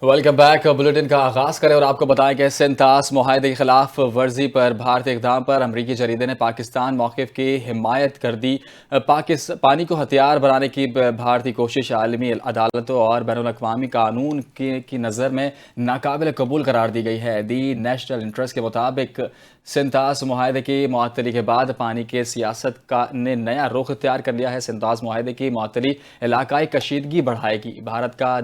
Welcome back. Bulletin کا آغاز کریں اور آپ کو بتائیں کہ سنتاس معاہدے کی خلاف ورزی پر بھارتی اقدام پر امریکی جریدے نے پاکستان موقف کی حمایت کر دی۔ پانی کو ہتھیار بنانے کی بھارتی کوشش عالمی عدالتوں اور بین الاقوامی قانون کی نظر میں ناقابل قبول قرار دی گئی ہے۔ دی نیشنل انٹرسٹ کے مطابق سنتاس معاہدے کی معطلی کے بعد پانی کے سیاست نے نیا رخ اختیار کر لیا ہے۔ سنتاس معاہدے کی معطلی علاقائی کشیدگی بڑھائے گی۔ بھارت کا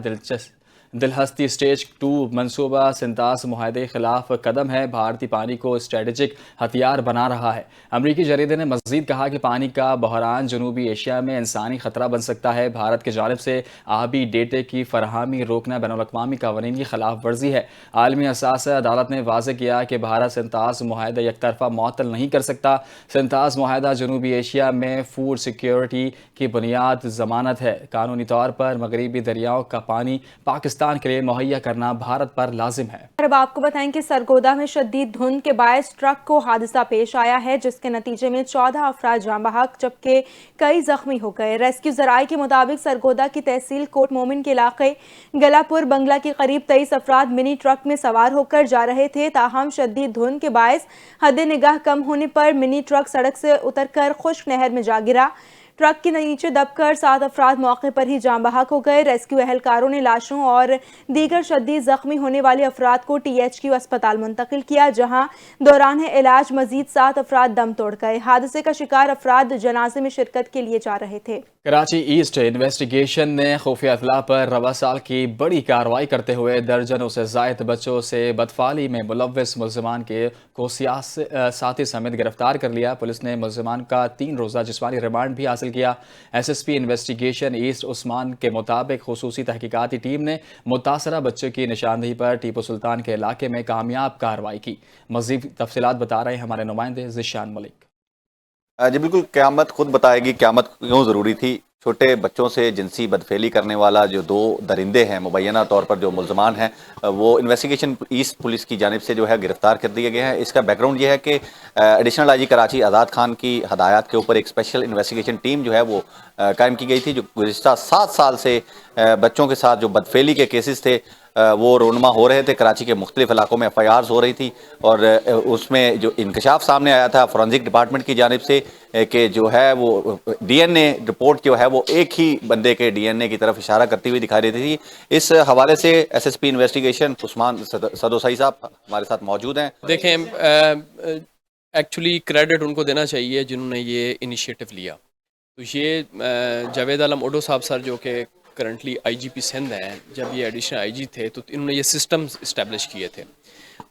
دلہستی سٹیج 2 منصوبہ سنتاس معاہدے کے خلاف قدم ہے۔ بھارتی پانی کو اسٹریٹجک ہتھیار بنا رہا ہے۔ امریکی جریدے نے مزید کہا کہ پانی کا بحران جنوبی ایشیا میں انسانی خطرہ بن سکتا ہے۔ بھارت کی جانب سے آبی ڈیٹے کی فراہمی روکنا بین الاقوامی قوانین کی خلاف ورزی ہے۔ عالمی اثاثہ عدالت نے واضح کیا کہ بھارت سنتاس معاہدہ یک طرفہ معطل نہیں کر سکتا۔ سنتاس معاہدہ جنوبی ایشیا میں فوڈ سیکیورٹی کی بنیاد ضمانت ہے۔ قانونی طور پر مغربی دریاؤں کا پانی پاکستان کے لیے مہیا کرنا بھارت پر لازم ہے۔ اب آپ کو بتائیں کہ سرگودا میں شدید دھند کے باعث ٹرک کو حادثہ پیش آیا ہے، جس کے نتیجے میں 14 افراد جاں بحق جبکہ کئی زخمی ہو گئے۔ ریسکیو ذرائع کے مطابق سرگودا کی تحصیل کوٹ مومن کے علاقے گلا پور بنگلہ کے قریب 23 افراد منی ٹرک میں سوار ہو کر جا رہے تھے، تاہم شدید دھند کے باعث حد نگاہ کم ہونے پر منی ٹرک سڑک سے اتر کر خشک نہر میں جا گرا۔ ٹرک کے نیچے دب کر 7 افراد موقع پر ہی جاں بحق ہو گئے۔ ریسکیو اہلکاروں نے لاشوں اور دیگر شدید زخمی ہونے والے افراد کو THQ اسپتال منتقل کیا، جہاں دوران علاج مزید 7 افراد دم توڑ گئے۔ حادثے کا شکار افراد جنازے میں شرکت کے لیے جا رہے تھے۔ کراچی ایسٹ انویسٹیگیشن نے خفیہ اطلاع پر رواں سال کی بڑی کارروائی کرتے ہوئے درجنوں سے زائد بچوں سے بدفعلی میں ملوث ملزمان کو ساتھی سمیت گرفتار کر لیا۔ پولیس نے ملزمان کا 3 روزہ جسمانی ریمانڈ بھی حاصل کیا۔ SSP انویسٹیگیشن ایسٹ عثمان کے مطابق خصوصی تحقیقاتی ٹیم نے متاثرہ بچوں کی نشاندہی پر ٹیپو سلطان کے علاقے میں کامیاب کارروائی کی۔ مزید تفصیلات بتا رہے ہیں ہمارے نمائندے ذیشان ملک۔ جی بالکل، قیامت خود بتائے گی قیامت کیوں ضروری تھی۔ چھوٹے بچوں سے جنسی بدفعلی کرنے والا جو 2 درندے ہیں، مبینہ طور پر جو ملزمان ہیں، وہ انویسٹیگیشن ایسٹ پولیس کی جانب سے جو ہے گرفتار کر دیے گئے ہیں۔ اس کا بیک گراؤنڈ یہ ہے کہ ایڈیشنل IG کراچی آزاد خان کی ہدایات کے اوپر ایک اسپیشل انویسٹیگیشن ٹیم جو ہے وہ قائم کی گئی تھی، جو گزشتہ 7 سال سے بچوں کے ساتھ جو بدفعلی کے کیسز تھے وہ رونما ہو رہے تھے۔ کراچی کے مختلف علاقوں میں FIRs ہو رہی تھی، اور اس میں جو انکشاف سامنے آیا تھا فورنزک ڈپارٹمنٹ کی جانب سے کہ جو ہے وہ DNA رپورٹ جو ہے وہ ایک ہی بندے کے DNA کی طرف اشارہ کرتی ہوئی دکھائی دیتی تھی۔ اس حوالے سے SSP انویسٹیگیشن عثمان سدوسائی صاحب ہمارے ساتھ موجود ہیں۔ دیکھیں، ایکچولی کریڈٹ ان کو دینا چاہیے جنہوں نے یہ انیشیٹو لیا۔ تو یہ جاوید عالم اوڈو صاحب سر جو کہ کرنٹلی IGP سندھ ہیں، جب یہ ایڈیشنل IG تھے تو انہوں نے یہ سسٹمز اسٹیبلش کیے تھے۔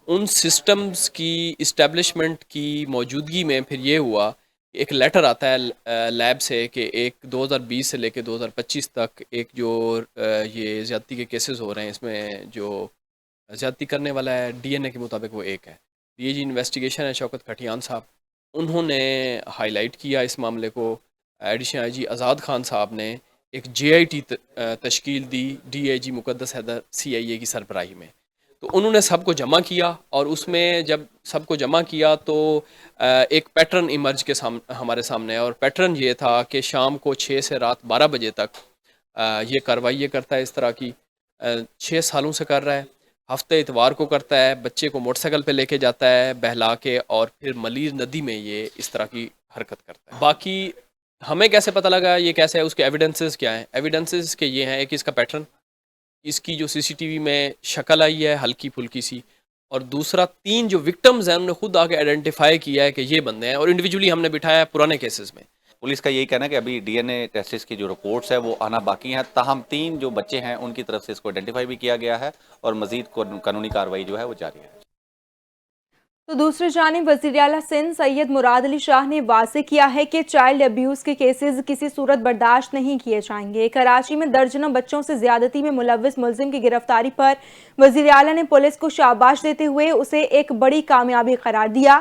ان سسٹمز کی اسٹیبلشمنٹ کی موجودگی میں پھر یہ ہوا کہ ایک لیٹر آتا ہے لیب سے کہ 2020 سے لے کے 2025 تک ایک جو یہ زیادتی کے کیسز ہو رہے ہیں، اس میں جو زیادتی کرنے والا ہے DNA کے مطابق وہ ایک ہے۔ DIG انویسٹیگیشن ہے شوکت کھٹیان صاحب، انہوں نے ہائی لائٹ کیا اس معاملے کو۔ ایڈیشنل IG آزاد خان صاحب نے ایک JIT تشکیل دی DIG مقدس حیدر CIA کی سربراہی میں۔ تو انہوں نے سب کو جمع کیا، اور اس میں جب سب کو جمع کیا تو ایک پیٹرن ایمرج کے ہمارے سامنے ہے، اور پیٹرن یہ تھا کہ شام کو 6 سے رات 12 بجے تک یہ کارروائی یہ کرتا ہے، اس طرح کی 6 سالوں سے کر رہا ہے۔ ہفتے اتوار کو کرتا ہے، بچے کو موٹر سائیکل پہ لے کے جاتا ہے بہلا کے، اور پھر ملیر ندی میں یہ اس طرح کی حرکت کرتا ہے۔ باقی ہمیں کیسے پتہ لگا یہ کیسے ہے، اس کے ایویڈنسز کیا ہیں؟ ایویڈنسز کے یہ ہیں، ایک اس کا پیٹرن، اس کی جو CCTV میں شکل آئی ہے ہلکی پھلکی سی، اور دوسرا 3 جو وکٹمز ہیں انہوں نے خود آگے آئیڈینٹیفائی کیا ہے کہ یہ بندے ہیں، اور انڈیویجولی ہم نے بٹھایا ہے پرانے کیسز میں۔ پولیس کا یہی کہنا ہے کہ ابھی DNA ٹیسٹس کی جو رپورٹس ہے وہ آنا باقی ہیں، تاہم 3 جو بچے ہیں ان کی طرف سے اس کو آئیڈینٹیفائی بھی کیا گیا ہے، اور مزید قانونی کارروائی جو ہے وہ جاری ہے۔ تو دوسری جانب وزیر اعلیٰ سندھ سید مراد علی شاہ نے واضح کیا ہے کہ چائلڈ ابیوز کے کیسز کسی صورت برداشت نہیں کیے جائیں گے۔ کراچی میں درجنوں بچوں سے زیادتی میں ملوث ملزم کی گرفتاری پر وزیر اعلیٰ نے پولیس کو شاباش دیتے ہوئے اسے ایک بڑی کامیابی قرار دیا۔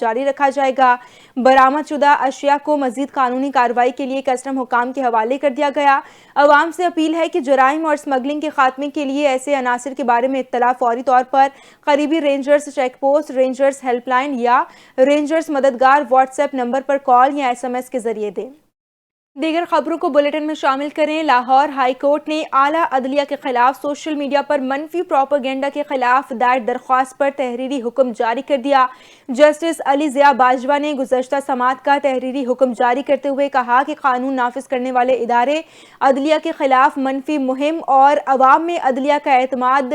جاری رکھا جائے گا۔ برآمد شدہ اشیاء کو مزید قانونی کارروائی کے لیے کسٹم حکام کے حوالے کر دیا گیا۔ عوام سے اپیل ہے کہ جرائم اور اسمگلنگ کے خاتمے کے لیے ایسے عناصر کے بارے میں اطلاع فوری طور پر قریبی rangers check post, rangers help line یا رینجرز مددگار واٹس ایپ نمبر پر کال یا SMS کے ذریعے دیں۔ دیگر خبروں کو بلیٹن میں شامل کریں۔ لاہور ہائی کورٹ نے اعلیٰ عدلیہ کے خلاف سوشل میڈیا پر منفی پروپیگنڈا کے خلاف دائر درخواست پر تحریری حکم جاری کر دیا۔ جسٹس علی ضیاء باجوہ نے گزشتہ سماعت کا تحریری حکم جاری کرتے ہوئے کہا کہ قانون نافذ کرنے والے ادارے عدلیہ کے خلاف منفی مہم اور عوام میں عدلیہ کا اعتماد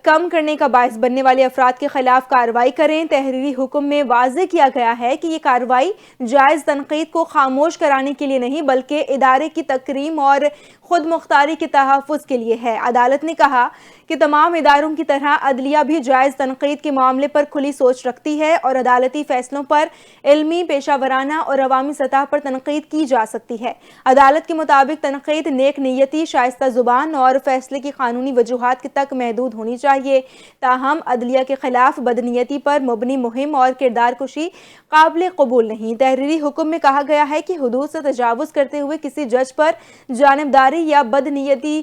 کم کرنے کا باعث بننے والے افراد کے خلاف کارروائی کریں۔ تحریری حکم میں واضح کیا گیا ہے کہ یہ کارروائی جائز تنقید کو خاموش کرانے کے لیے نہیں بلکہ ادارے کی تکریم اور خود مختاری کے تحفظ کے لیے ہے۔ عدالت نے کہا کہ تمام اداروں کی طرح عدلیہ بھی جائز تنقید کے معاملے پر کھلی سوچ رکھتی ہے اور عدالتی فیصلوں پر علمی، پیشہ ورانہ اور عوامی سطح پر تنقید کی جا سکتی ہے۔ عدالت کے مطابق تنقید نیک نیتی، شائستہ زبان اور فیصلے کی قانونی وجوہات تک محدود ہونی چاہیے، تاہم عدلیہ کے خلاف بدنیتی پر مبنی مہم اور کردار کشی قابل قبول نہیں۔ تحریری حکم میں کہا گیا ہے کہ حدود سے تجاوز کرتے ہوئے کسی جج پر جانبداری یا بدنیتی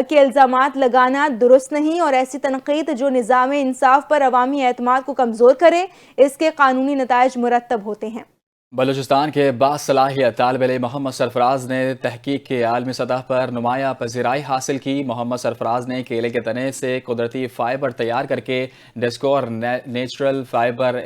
کے الزامات لگانا درست نہیں اور ایسی تنقید جو نظام انصاف پر عوامی اعتماد کو کمزور کرے، اس کے قانونی نتائج مرتب ہوتے ہیں۔ بلوچستان کے باصلاحیت طالب علم محمد سرفراز نے تحقیق کے عالمی سطح پر نمایاں پذیرائی حاصل کی۔ محمد سرفراز نے کیلے کے تنے سے قدرتی فائبر تیار کر کے discover natural fibre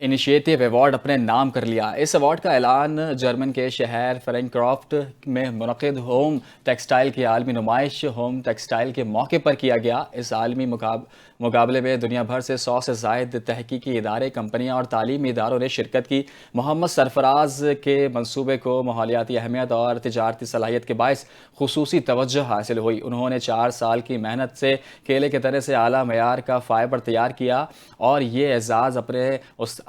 initiative award اپنے نام کر لیا۔ اس ایوارڈ کا اعلان جرمن کے شہر فرینکفرٹ میں منعقد ہوم ٹیکسٹائل کی عالمی نمائش ہوم ٹیکسٹائل کے موقع پر کیا گیا۔ اس عالمی مقابلے میں دنیا بھر سے 100 سے زائد تحقیقی ادارے، کمپنیاں اور تعلیمی اداروں نے شرکت کی۔ محمد سرفراز کے منصوبے کو ماحولیاتی اہمیت اور تجارتی صلاحیت کے باعث خصوصی توجہ حاصل ہوئی۔ انہوں نے 4 سال کی محنت سے کیلے کے تنے سے اعلیٰ معیار کا فائبر تیار کیا اور یہ اعزاز اپنے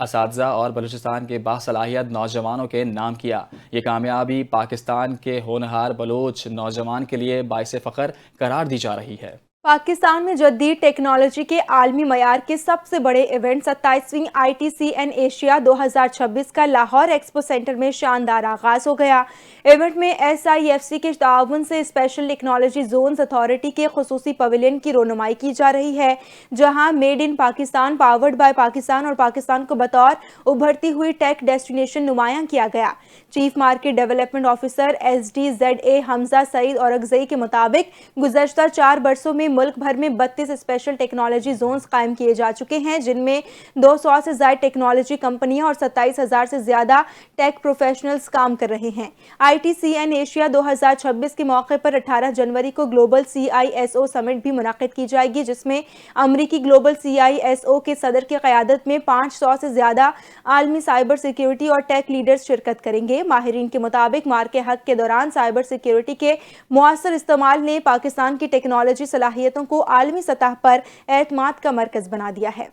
اساتذہ اور بلوچستان کے باصلاحیت نوجوانوں کے نام کیا۔ یہ کامیابی پاکستان کے ہونہار بلوچ نوجوان کے لیے باعث فخر قرار دی جا رہی ہے۔ پاکستان میں جدید ٹیکنالوجی کے عالمی معیار کے سب سے بڑے ایونٹ 27ویں ITCN ایشیا 2026 کا لاہور ایکسپو سینٹر میں شاندار آغاز ہو گیا۔ ایونٹ میں SIFC کے تعاون سے اسپیشل ٹیکنالوجی زونز اتھارٹی کے خصوصی پویلین کی رونمائی کی جا رہی ہے، جہاں made in Pakistan, powered by Pakistan اور پاکستان کو بطور ابھرتی ہوئی ٹیک ڈیسٹینیشن نمایاں کیا گیا۔ Chief market development officer SDZA حمزہ سعید اورگزئی کے مطابق گزشتہ 4 برسوں میں ملک بھر میں 32 اسپیشل ٹیکنالوجی زونز قائم کیے جا چکے ہیں، جن میں 200 سے زائد ٹیکنالوجی کمپنیاں اور 27,000 سے زیادہ ٹیک پروفیشنلز کام کر رہے ہیں۔ ITCN ایشیا 2026 کے موقع پر 18 جنوری کو گلوبل CISO سمٹ بھی منعقد کی جائے گی، جس میں امریکی گلوبل CISO کے صدر کی قیادت میں 500 سے زیادہ عالمی سائبر سیکیورٹی اور ٹیک لیڈرز شرکت کریں گے۔ ماہرین کے مطابق مارکے حق کے دوران سائبر سیکیورٹی کے مؤثر استعمال نے پاکستان کی ٹیکنالوجی صلاحیتوں کو عالمی سطح پر اعتماد کا مرکز بنا دیا ہے۔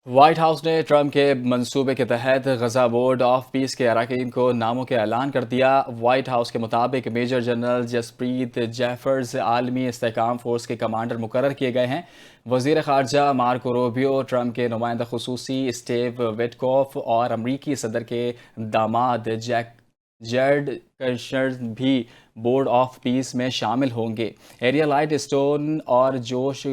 وائٹ ہاؤس نے ٹرمپ کے منصوبے کے تحت غزہ بورڈ آف پیس کے اراکین کو ناموں کے اعلان کر دیا۔ وائٹ ہاؤس کے مطابق میجر جنرل جسپریت جیفرز عالمی استحکام فورس کے کمانڈر مقرر کیے گئے ہیں۔ وزیر خارجہ مارکو روبیو، ٹرمپ کے نمائندہ خصوصی اسٹیو وٹکوف اور امریکی صدر کے داماد جیرڈ کشنر بھی بورڈ آف پیس میں شامل ہوں گے۔ ایریا لائٹ اسٹون اور جوش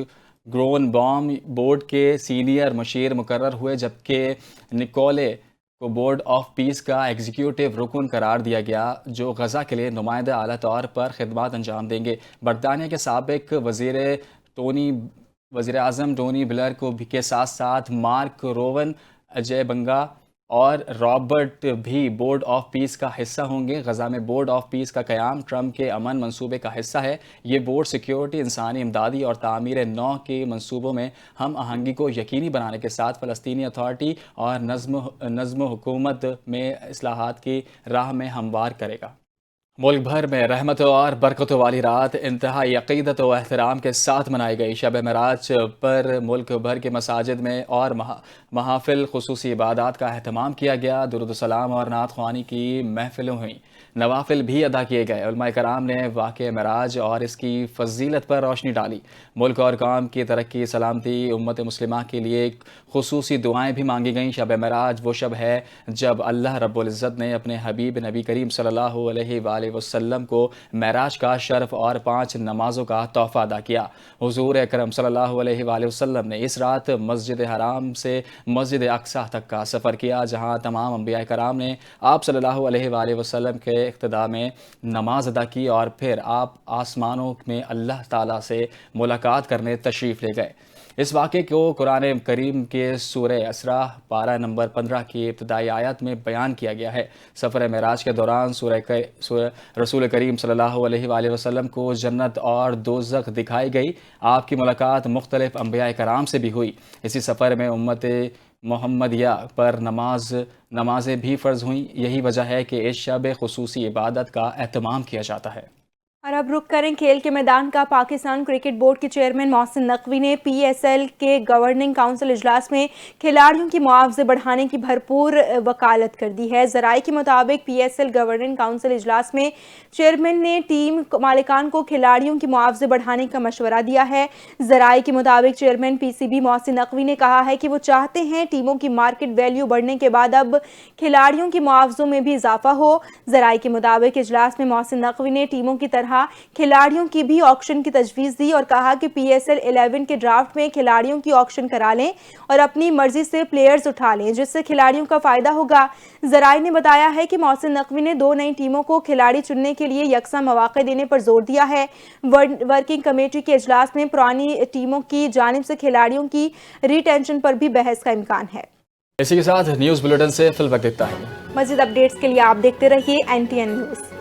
گرون بام بورڈ کے سینئر مشیر مقرر ہوئے، جبکہ نکولے کو بورڈ آف پیس کا ایگزیکیوٹیو رکن قرار دیا گیا، جو غزہ کے لیے نمائندہ اعلیٰ طور پر خدمات انجام دیں گے۔ برطانیہ کے سابق وزیر اعظم ٹونی بلیر کے ساتھ ساتھ مارک روون، اجے بنگا اور رابرٹ بھی بورڈ آف پیس کا حصہ ہوں گے۔ غزہ میں بورڈ آف پیس کا قیام ٹرمپ کے امن منصوبے کا حصہ ہے۔ یہ بورڈ سیکیورٹی، انسانی امدادی اور تعمیر نو کے منصوبوں میں ہم آہنگی کو یقینی بنانے کے ساتھ فلسطینی اتھارٹی اور نظم و حکومت میں اصلاحات کی راہ میں ہموار کرے گا۔ ملک بھر میں رحمتوں اور برکتوں والی رات انتہائی عقیدت و احترام کے ساتھ منائی گئی۔ شب معراج پر ملک بھر کے مساجد میں اور محافل خصوصی عبادات کا اہتمام کیا گیا۔ درود و سلام اور نعت خوانی کی محفلیں ہوئیں۔ نوافل بھی ادا کیے گئے۔ علماء کرام نے واقعہ معراج اور اس کی فضیلت پر روشنی ڈالی۔ ملک اور قوم کی ترقی، سلامتی، امت مسلمہ کے لیے خصوصی دعائیں بھی مانگی گئیں۔ شب معراج وہ شب ہے جب اللہ رب العزت نے اپنے حبیب نبی کریم صلی اللہ علیہ وآلہ وسلم کو معراج کا شرف اور 5 نمازوں کا تحفہ ادا کیا۔ حضور اکرم صلی اللہ علیہ وآلہ وسلم نے اس رات مسجد حرام سے مسجد اقصی تک کا سفر کیا، جہاں تمام انبیاء کرام نے آپ صلی اللہ علیہ وآلہ وسلم کے اقتداء میں نماز ادا کی اور پھر آپ آسمانوں میں اللہ تعالیٰ سے ملاقات کرنے تشریف لے گئے۔ اس واقعے کو قرآن کریم کے سورہ اسراء پارہ نمبر 15 کی ابتدائی آیت میں بیان کیا گیا ہے۔ سفر معراج کے دوران رسول کریم صلی اللہ علیہ وآلہ وسلم کو جنت اور دوزخ دکھائی گئی۔ آپ کی ملاقات مختلف انبیاء کرام سے بھی ہوئی۔ اسی سفر میں امت محمدیہ پر نمازیں بھی فرض ہوئیں۔ یہی وجہ ہے کہ اس شب خصوصی عبادت کا اہتمام کیا جاتا ہے۔ اور اب رخ کریں کھیل کے میدان کا۔ پاکستان کرکٹ بورڈ کے چیئرمین محسن نقوی نے پی ایس ایل کے گورننگ کونسل اجلاس میں کھلاڑیوں کی معاوضے بڑھانے کی بھرپور وکالت کر دی ہے۔ ذرائع کے مطابق P S L governing council اجلاس میں چیئرمین نے ٹیم مالکان کو کھلاڑیوں کی معاوضے بڑھانے کا مشورہ دیا ہے۔ ذرائع کے مطابق chairman P C B Mohsin Naqvi نے کہا ہے کہ وہ چاہتے ہیں ٹیموں کی مارکیٹ ویلیو بڑھنے کے بعد اب کھلاڑیوں کی معاوضوں میں بھی اضافہ ہو۔ ذرائع کے مطابق اجلاس میں محسن نقوی نے ٹیموں کی طرح کھلاڑیوں کی بھی آکشن کی تجویز دی اور کہا کہ پی ایس ایل 11 کے ڈرافٹ میں کھلاڑیوں کی آکشن کرا لیں اور اپنی مرضی سے پلیئرز اٹھا لیں، جس سے کھلاڑیوں کا فائدہ ہوگا۔ ذرائع نے بتایا ہے کہ محسن نقوی نے 2 نئی ٹیموں کو کھلاڑی چننے کے لیے یکساں مواقع دینے پر زور دیا ہے۔ ورکنگ کمیٹی کے اجلاس میں پرانی ٹیموں کی جانب سے کھلاڑیوں کی ریٹینشن پر بھی بحث کا امکان ہے۔ اسی کے ساتھ نیوز بلیٹن سے فی الوقت اتنا ہی۔ مزید اپڈیٹس کے لیے آپ دیکھتے رہیے NTN نیوز۔